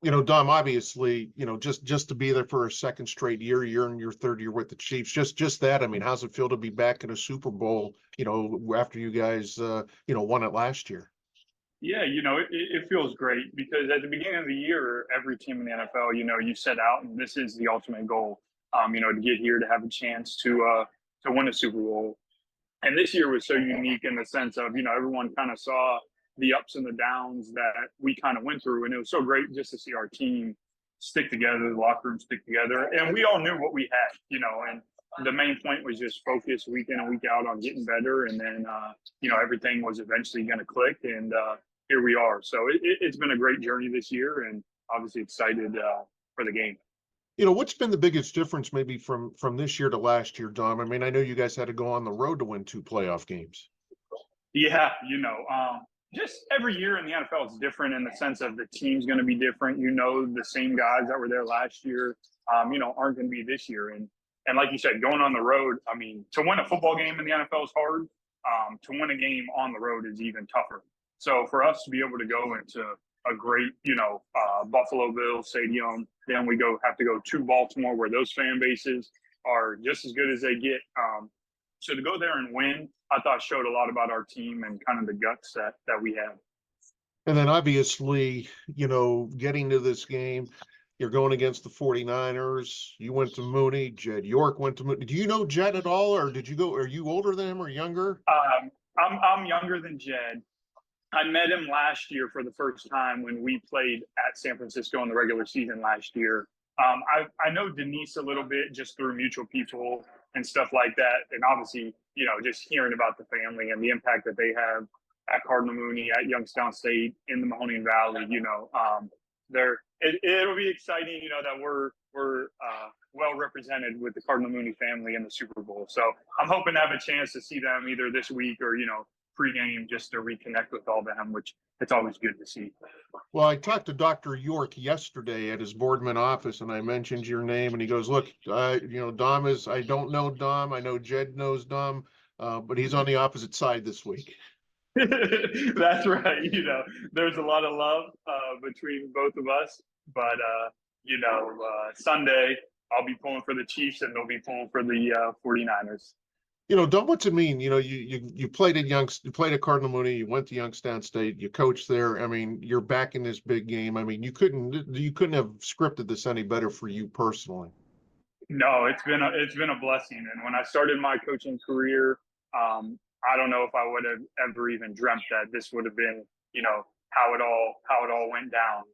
Dom, obviously, just to be there for a second straight year, you're in your third year with the Chiefs. Just that. I mean, how's it feel to be back in a Super Bowl, after you guys, won it last year? Yeah, it feels great because at the beginning of the year, every team in the NFL, you set out and this is the ultimate goal, to get here to have a chance to win a Super Bowl. And this year was so unique in the sense of, everyone kind of saw the ups and the downs that we kind of went through. And it was so great just to see our team stick together, the locker room stick together. And we all knew what we had, and the main point was just focus week in and week out on getting better. And then, everything was eventually going to click. And here we are. So it's been a great journey this year and obviously excited for the game. What's been the biggest difference maybe from this year to last year, Dom? I mean, I know you guys had to go on the road to win 2 playoff games. Yeah, just every year in the NFL is different in the sense of the team's going to be different. The same guys that were there last year, aren't going to be this year. And like you said, going on the road, I mean, to win a football game in the NFL is hard. To win a game on the road is even tougher. So for us to be able to go into a great, Buffalo Bills stadium, then we have to go to Baltimore where those fan bases are just as good as they get. So to go there and win, I thought showed a lot about our team and kind of the guts that we have. And then obviously, getting to this game, you're going against the 49ers. You went to Mooney. Jed York went to Mooney. Do you know Jed at all, or did you go? Are you older than him or younger? I'm younger than Jed. I met him last year for the first time when we played at San Francisco in the regular season last year. I know Denise a little bit just through mutual people and stuff like that. And obviously, just hearing about the family and the impact that they have at Cardinal Mooney, at Youngstown State, in the Mahoning Valley, it'll be exciting, that we're well represented with the Cardinal Mooney family in the Super Bowl. So I'm hoping to have a chance to see them either this week or, pregame just to reconnect with all of them, which it's always good to see. Well, I talked to Dr. York yesterday at his Boardman office, and I mentioned your name, and he goes, look, Dom I don't know Dom. I know Jed knows Dom, but he's on the opposite side this week. That's right. There's a lot of love between both of us, but, Sunday I'll be pulling for the Chiefs and they'll be pulling for the 49ers. Dom, what's it mean? You played at Cardinal Mooney, you went to Youngstown State, you coached there. I mean, you're back in this big game. I mean, you couldn't have scripted this any better for you personally. No, it's been a blessing. And when I started my coaching career, I don't know if I would have ever even dreamt that this would have been, how it all went down.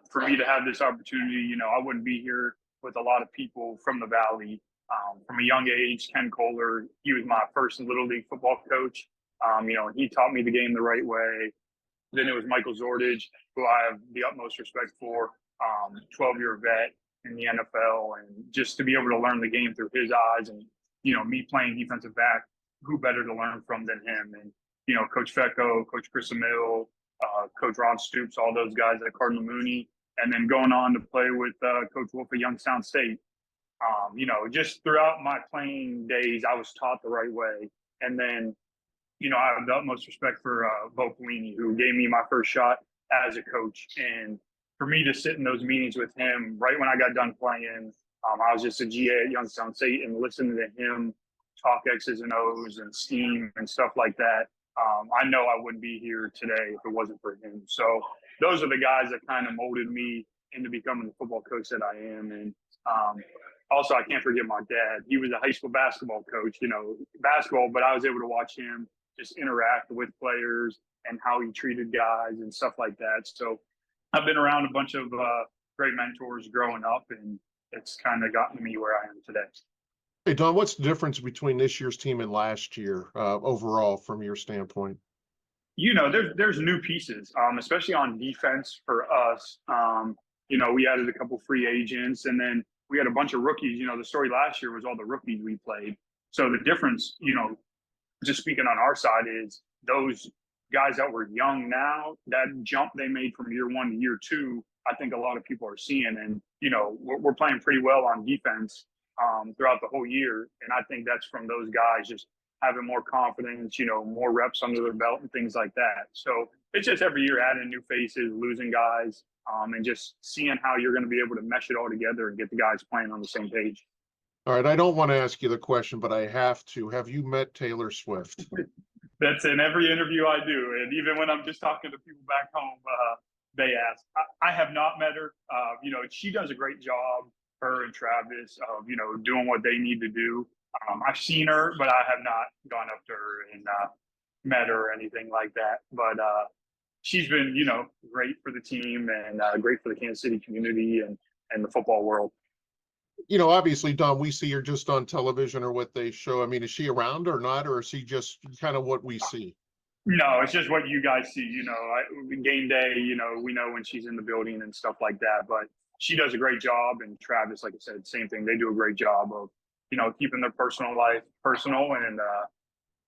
For me to have this opportunity, I wouldn't be here with a lot of people from the Valley. From a young age, Ken Kohler, he was my first Little League football coach. And he taught me the game the right way. Then it was Michael Zordich, who I have the utmost respect for, 12-year vet in the NFL. And just to be able to learn the game through his eyes and, me playing defensive back, who better to learn from than him? And, Coach Fecco, Coach Chris Emil, Coach Ron Stoops, all those guys at Cardinal Mooney. And then going on to play with Coach Wolf at Youngstown State. Just throughout my playing days, I was taught the right way. And then, I have the utmost respect for Bo Pelini, who gave me my first shot as a coach. And for me to sit in those meetings with him right when I got done playing, I was just a GA at Youngstown State, and listening to him talk X's and O's and scheme and stuff like that, I know I wouldn't be here today if it wasn't for him. So those are the guys that kind of molded me into becoming the football coach that I am. And also, I can't forget my dad. He was a high school basketball coach, basketball, but I was able to watch him just interact with players and how he treated guys and stuff like that. So I've been around a bunch of great mentors growing up, and it's kind of gotten me where I am today. Hey, Don, what's the difference between this year's team and last year overall from your standpoint? There's new pieces, especially on defense for us. We added a couple free agents, and then we had a bunch of rookies. The story last year was all the rookies we played. So the difference, just speaking on our side, is those guys that were young now, that jump they made from year 1 to year 2, I think a lot of people are seeing. And, we're playing pretty well on defense throughout the whole year. And I think that's from those guys just having more confidence, more reps under their belt and things like that. So it's just every year adding new faces, losing guys, and just seeing how you're going to be able to mesh it all together and get the guys playing on the same page. All right, I don't want to ask you the question, but I have to. Have you met Taylor Swift? That's in every interview I do, and even when I'm just talking to people back home, they ask. I have not met her. She does a great job. Her and Travis of doing what they need to do. I've seen her, but I have not gone up to her and met her or anything like that. But she's been great for the team and great for the Kansas City community and the football world. Obviously, Don, we see her just on television or what they show. I mean, is she around or not, or is she just kind of what we see? No, it's just what you guys see. Game day. We know when she's in the building and stuff like that. But she does a great job, and Travis, like I said, same thing. They do a great job of keeping their personal life personal, and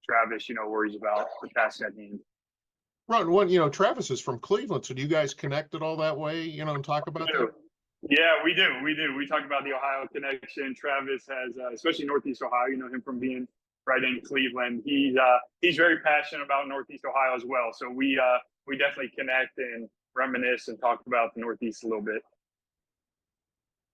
Travis, worries about the task at hand. Ron, Travis is from Cleveland, so do you guys connect it all that way? And talk about that. Yeah, we do. We talk about the Ohio connection. Travis has, especially Northeast Ohio. You know him from being right in Cleveland. He's very passionate about Northeast Ohio as well. So we definitely connect and reminisce and talk about the Northeast a little bit.